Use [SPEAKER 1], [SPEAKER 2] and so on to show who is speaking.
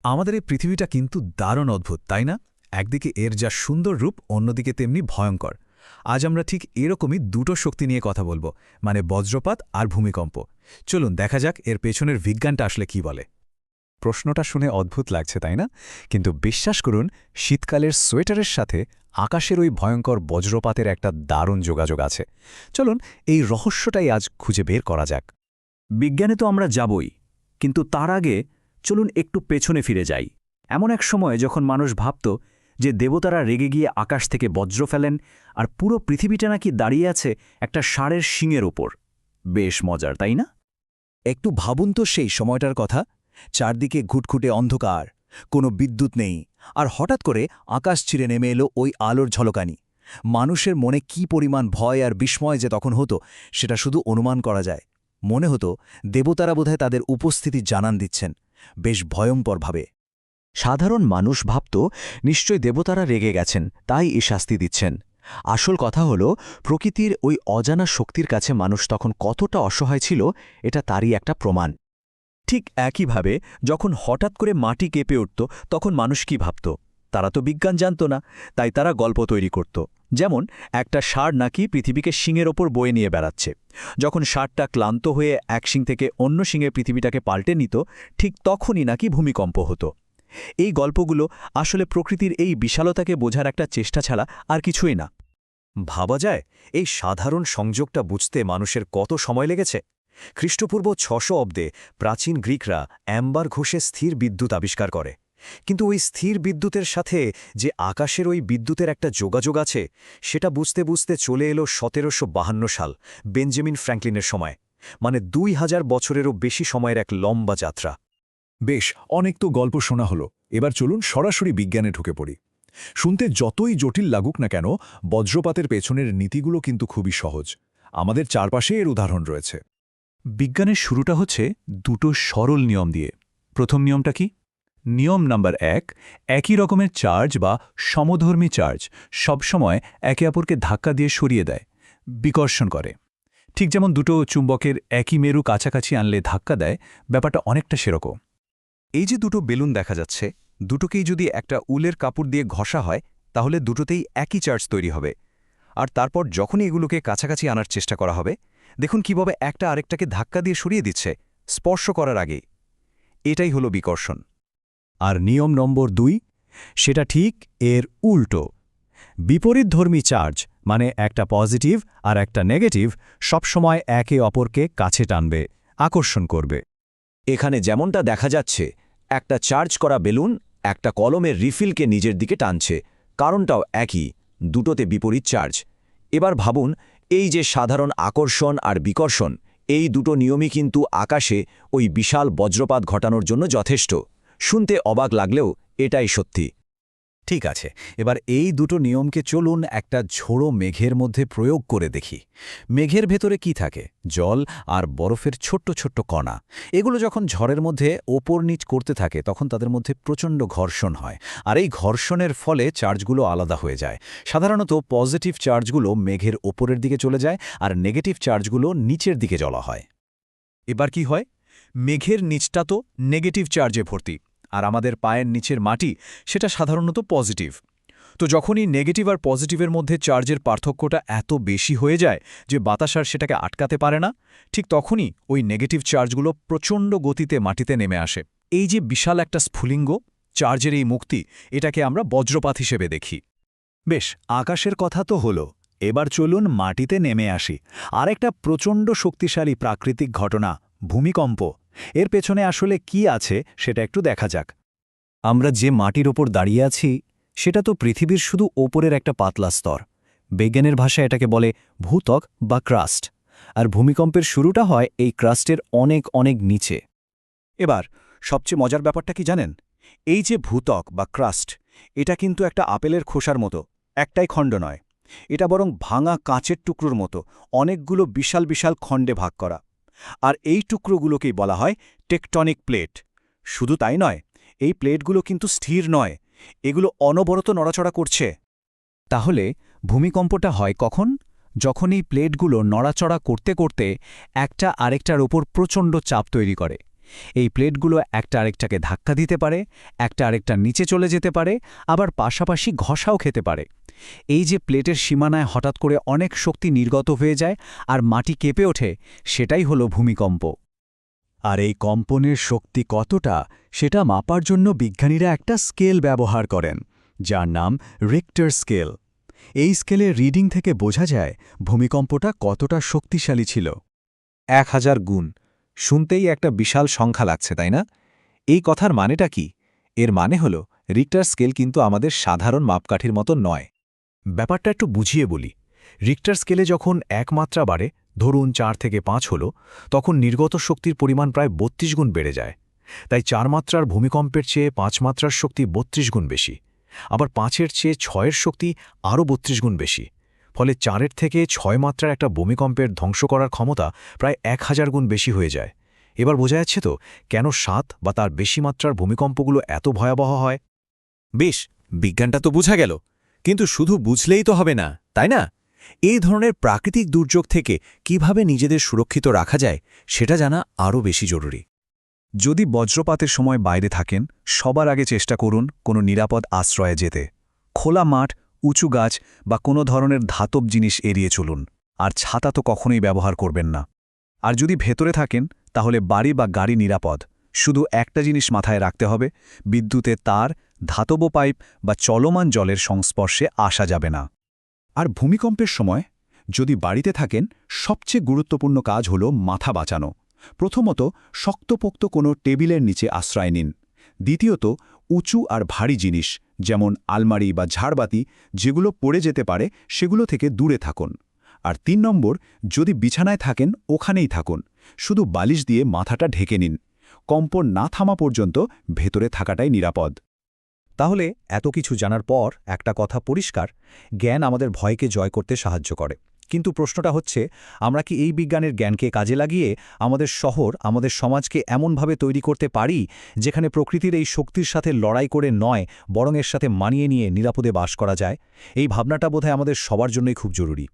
[SPEAKER 1] আমাদের এই পৃথিবীটা কিন্তু দারুণ অদ্ভুত, তাই না? একদিকে এর যা সুন্দর রূপ, অন্যদিকে তেমনি ভয়ঙ্কর। আজ আমরা ঠিক এরকমই দুটো শক্তি নিয়ে কথা বলবো, মানে বজ্রপাত আর ভূমিকম্প। চলুন দেখা যাক এর পেছনের বিজ্ঞানটা আসলে কি বলে। প্রশ্নটা শুনে অদ্ভুত লাগছে, তাই না? কিন্তু বিশ্বাস করুন, শীতকালের সোয়েটারের সাথে আকাশের ওই ভয়ঙ্কর বজ্রপাতের একটা দারুণ যোগাযোগ আছে। চলুন এই রহস্যটাই আজ খুঁজে বের করা যাক।
[SPEAKER 2] বিজ্ঞানে তো আমরা যাবই, কিন্তু তার আগে চলুন একটু পেছনে ফিরে যাই। এমন এক সময় যখন মানুষ ভাবত যে দেবতারা রেগে গিয়ে আকাশ থেকে বজ্র ফেলেন আর পুরো পৃথিবীটা নাকি দাঁড়িয়ে আছে একটা ষাঁড়ের শিংয়ের ওপর। বেশ মজার, তাই না?
[SPEAKER 3] একটু ভাবুন তো সেই সময়টার কথা। চারদিকে ঘুটঘুটে অন্ধকার, কোনো বিদ্যুৎ নেই, আর হঠাৎ করে আকাশ ছিঁড়ে নেমে এলো ওই আলোর ঝলকানি। মানুষের মনে কি পরিমাণ ভয় আর বিস্ময় যে তখন হতো, সেটা শুধু অনুমান করা যায়। মনে হতো দেবতারা বোধহয় তাদের উপস্থিতি জানান দিচ্ছেন, বেশ ভয়ঙ্করভাবে।
[SPEAKER 4] সাধারণ মানুষ ভাবত নিশ্চয় দেবতারা রেগে গেছেন, তাই এ শাস্তি দিচ্ছেন। আসল কথা হল, প্রকৃতির ওই অজানা শক্তির কাছে মানুষ তখন কতটা অসহায় ছিল, এটা তারই একটা প্রমাণ।
[SPEAKER 2] ঠিক একইভাবে যখন হঠাৎ করে মাটি কেঁপে উঠত, তখন মানুষ কি ভাবত? তারা তো বিজ্ঞান জানত না, তাই তারা গল্প তৈরি করত। যেমন একটা ষাঁড় নাকি পৃথিবীকে শিংয়ের ওপর বয়ে নিয়ে বেড়াচ্ছে। যখন ষাঁড়টা ক্লান্ত হয়ে এক শিং থেকে অন্য শিংয়ে পৃথিবীটাকে পাল্টে নিত, ঠিক তখনই নাকি ভূমিকম্প হতো। এই গল্পগুলো আসলে প্রকৃতির এই বিশালতাকে বোঝার একটা চেষ্টা ছাড়া আর কিছুই না।
[SPEAKER 3] ভাবা যায় এই সাধারণ সংযোগটা বুঝতে মানুষের কত সময় লেগেছে। খ্রিস্টপূর্ব ৬০০ অব্দে প্রাচীন গ্রিকরা অ্যাম্বার ঘষে স্থির বিদ্যুৎ আবিষ্কার করে। কিন্তু ওই স্থির বিদ্যুতের সাথে যে আকাশের ওই বিদ্যুতের একটা যোগাযোগ আছে, সেটা বুঝতে বুঝতে চলে এলো ১৭৫২ সাল, বেঞ্জামিন ফ্র্যাঙ্কলিনের সময়। মানে ২০০০ বছরেরও বেশি সময়ের এক লম্বা যাত্রা।
[SPEAKER 1] বেশ, অনেক তো গল্প শোনা হলো, এবার চলুন সরাসরি বিজ্ঞানে ঢুকে পড়ি। শুনতে যতই জটিল লাগুক না কেন, বজ্রপাতের পেছনের নীতিগুলো কিন্তু খুবই সহজ। আমাদের চারপাশে এর উদাহরণ রয়েছে। বিজ্ঞানের শুরুটা হচ্ছে দুটো সরল নিয়ম দিয়ে। প্রথম নিয়মটা কি? নিয়ম নাম্বার ১, একই রকমের চার্জ বা সমধর্মী চার্জ সবসময় একে অপরকে ধাক্কা দিয়ে সরিয়ে দেয়, বিকর্ষণ করে। ঠিক যেমন দুটো চুম্বকের একই মেরু কাছাকাছি আনলে ধাক্কা দেয়, ব্যাপারটা অনেকটা সেরকম।
[SPEAKER 3] এই যে দুটো বেলুন দেখা যাচ্ছে, দুটোকেই যদি একটা উলের কাপড় দিয়ে ঘষা হয়, তাহলে দুটোতেই একই চার্জ তৈরি হবে। আর তারপর যখনই এগুলোকে কাছাকাছি আনার চেষ্টা করা হবে, দেখুন কিভাবে একটা আরেকটাকে ধাক্কা দিয়ে সরিয়ে দিচ্ছে, স্পর্শ করার আগেই। এটাই হলো বিকর্ষণ।
[SPEAKER 4] আর নিয়ম নম্বর ২, সেটা ঠিক এর উল্টো। বিপরীতধর্মী চার্জ, মানে একটা পজিটিভ আর একটা নেগেটিভ, সবসময় একে অপরকে কাছে টানবে, আকর্ষণ করবে।
[SPEAKER 2] এখানে যেমনটা দেখা যাচ্ছে, একটা চার্জ করা বেলুন একটা কলমের রিফিলকে নিজের দিকে টানছে। কারণটাও একই, দুটোতে বিপরীত চার্জ। এবার ভাবুন, এই যে সাধারণ আকর্ষণ আর বিকর্ষণ, এই দুটো নিয়মই কিন্তু আকাশে ওই বিশাল বজ্রপাত ঘটানোর জন্য যথেষ্ট। শুনতে অবাক লাগলেও এটাই সত্যি।
[SPEAKER 3] ঠিক আছে, এবার এই দুটো নিয়মকে চলুন একটা ঝোড়ো মেঘের মধ্যে প্রয়োগ করে দেখি। মেঘের ভেতরে কি থাকে? জল আর বরফের ছোট্ট ছোট্ট কণা। এগুলো যখন ঝড়ের মধ্যে ওপর নিচ করতে থাকে, তখন তাদের মধ্যে প্রচণ্ড ঘর্ষণ হয়, আর এই ঘর্ষণের ফলে চার্জগুলো আলাদা হয়ে যায়। সাধারণত পজিটিভ চার্জগুলো মেঘের ওপরের দিকে চলে যায়, আর নেগেটিভ চার্জগুলো নিচের দিকে জ্বলা হয়। এবার কি হয়? মেঘের নিচটা তো নেগেটিভ চার্জে ভর্তি, আর আমাদের পায়ের নিচের মাটি সেটা সাধারণত পজিটিভ। তো যখনই নেগেটিভ আর পজিটিভের মধ্যে চার্জের পার্থক্যটা এত বেশি হয়ে যায় যে বাতাস আর সেটাকে আটকাতে পারে না, ঠিক তখনই ওই নেগেটিভ চার্জগুলো প্রচণ্ড গতিতে মাটিতে নেমে আসে। এই যে বিশাল একটা স্ফুলিঙ্গ, চার্জের এই মুক্তি, এটাকে আমরা বজ্রপাত হিসেবে দেখি। বেশ, আকাশের কথা তো হলো, এবার চলুন মাটিতে নেমে আসি। আরেকটা প্রচণ্ড শক্তিশালী প্রাকৃতিক ঘটনা, ভূমিকম্প। এর পেছনে আসলে কি আছে সেটা একটু দেখা যাক। আমরা যে মাটির ওপর দাঁড়িয়ে আছি, সেটা তো পৃথিবীর শুধু ওপরের একটা পাতলা স্তর। বিজ্ঞানের ভাষায় এটাকে বলে ভূত্বক বা ক্রাস্ট। আর ভূমিকম্পের শুরুটা হয় এই ক্রাস্টের অনেক অনেক নিচে। এবার সবচেয়ে মজার ব্যাপারটা কি জানেন? এই যে ভূত্বক বা ক্রাস্ট, এটা কিন্তু একটা আপেলের খোসার মতো, একটাই খণ্ড নয়। এটা বরং ভাঙা কাঁচের টুকরোর মতো অনেকগুলো বিশাল বিশাল খণ্ডে ভাগ করা। আর এই টুকরোগুলোকেই বলা হয় টেকটনিক প্লেট। শুধু তাই নয়, এই প্লেটগুলো কিন্তু স্থির নয়, এগুলো অনবরত নড়াচড়া করছে। তাহলে ভূমিকম্পটা হয় কখন? যখন এই প্লেটগুলো নড়াচড়া করতে করতে একটা আরেকটার ওপর প্রচণ্ড চাপ তৈরি করে।
[SPEAKER 2] এই প্লেটগুলো একটা আরেকটাকে ধাক্কা দিতে পারে, একটা আরেকটা নিচে চলে যেতে পারে, আবার পাশাপাশি ঘষাও খেতে পারে। এই যে প্লেটের সীমানায় হঠাৎ করে অনেক শক্তি নির্গত হয়ে যায় আর মাটি কেঁপে ওঠে, সেটাই হলো ভূমিকম্প।
[SPEAKER 4] আর এই কম্পনের শক্তি কতটা সেটা মাপার জন্য বিজ্ঞানীরা একটা স্কেল ব্যবহার করেন, যার নাম রিক্টার স্কেল। এই স্কেলের রিডিং থেকে বোঝা যায় ভূমিকম্পটা কতটা শক্তিশালী ছিল।
[SPEAKER 3] 1000 গুণ। শুনতেই একটা বিশাল সংখ্যা লাগছে, তাই না? এই কথার মানেটা কি? এর মানে হল রিক্টার স্কেল কিন্তু আমাদের সাধারণ মাপকাঠির মতো নয়।
[SPEAKER 1] ব্যাপারটা একটু বুঝিয়ে বলি। রিক্টার স্কেলে যখন 1 মাত্রা বাড়ে, ধরুন 4 থেকে 5 হলো, তখন নির্গত শক্তির পরিমাণ প্রায় 32 গুণ বেড়ে যায়। তাই 4 মাত্রার ভূমিকম্পের চেয়ে 5 মাত্রার শক্তি 32 গুণ বেশি। আবার 5-এর চেয়ে 6-এর শক্তি আরও 32 গুণ বেশি। ফলে 4-এর থেকে 6 মাত্রার একটা ভূমিকম্পের ধ্বংস করার ক্ষমতা প্রায় 1000 গুণ বেশি হয়ে যায়। এবার বোঝা যাচ্ছে তো কেন 7 বা তার বেশি মাত্রার ভূমিকম্পগুলো এত ভয়াবহ হয়।
[SPEAKER 5] বেশ, বিজ্ঞানটা তো বোঝা গেল, কিন্তু শুধু বুঝলেই তো হবে না, তাই না? এই ধরনের প্রাকৃতিক দুর্যোগ থেকে কিভাবে নিজেদের সুরক্ষিত রাখা যায় সেটা জানা আরও বেশি জরুরি।
[SPEAKER 1] যদি বজ্রপাতের সময় বাইরে থাকেন, সবার আগে চেষ্টা করুন কোনো নিরাপদ আশ্রয়ে যেতে। খোলা মাঠ, উঁচু গাছ বা কোনো ধরনের ধাতব জিনিস এড়িয়ে চলুন। আর ছাতা তো কখনোই ব্যবহার করবেন না। আর যদি ভেতরে থাকেন, তাহলে বাড়ি বা গাড়ি নিরাপদ। শুধু একটা জিনিস মাথায় রাখতে হবে, বিদ্যুতের তার, ধাতব পাইপ বা চলমান জলের সংস্পর্শে আসা যাবে না। আর ভূমিকম্পের সময় যদি বাড়িতে থাকেন, সবচেয়ে গুরুত্বপূর্ণ কাজ হল মাথা বাঁচানো। প্রথমত, শক্তপোক্ত কোনো টেবিলের নিচে আশ্রয় নিন। দ্বিতীয়ত, উঁচু আর ভারী জিনিস যেমন আলমারি বা ঝাড়বাতি যেগুলো পড়ে যেতে পারে সেগুলো থেকে দূরে থাকুন। আর 3 নম্বর, যদি বিছানায় থাকেন ওখানেই থাকুন, শুধু বালিশ দিয়ে মাথাটা ঢেকে নিন। কম্পন না থামা পর্যন্ত ভেতরে থাকাটাই নিরাপদ।
[SPEAKER 3] তাহলে এত কিছু জানার পর একটা কথা পরিষ্কার, জ্ঞান আমাদের ভয়কে জয় করতে সাহায্য করে। কিন্তু প্রশ্নটা হচ্ছে, আমরা কি এই বিজ্ঞানের জ্ঞানকে কাজে লাগিয়ে আমাদের শহর, আমাদের সমাজকে এমনভাবে তৈরি করতে পারি যেখানে প্রকৃতির এই শক্তির সাথে লড়াই করে নয়, বরং এর সাথে মানিয়ে নিয়ে নিরাপদে বাস করা যায়? এই ভাবনাটা বোধহয় আমাদের সবার জন্যই খুব জরুরি।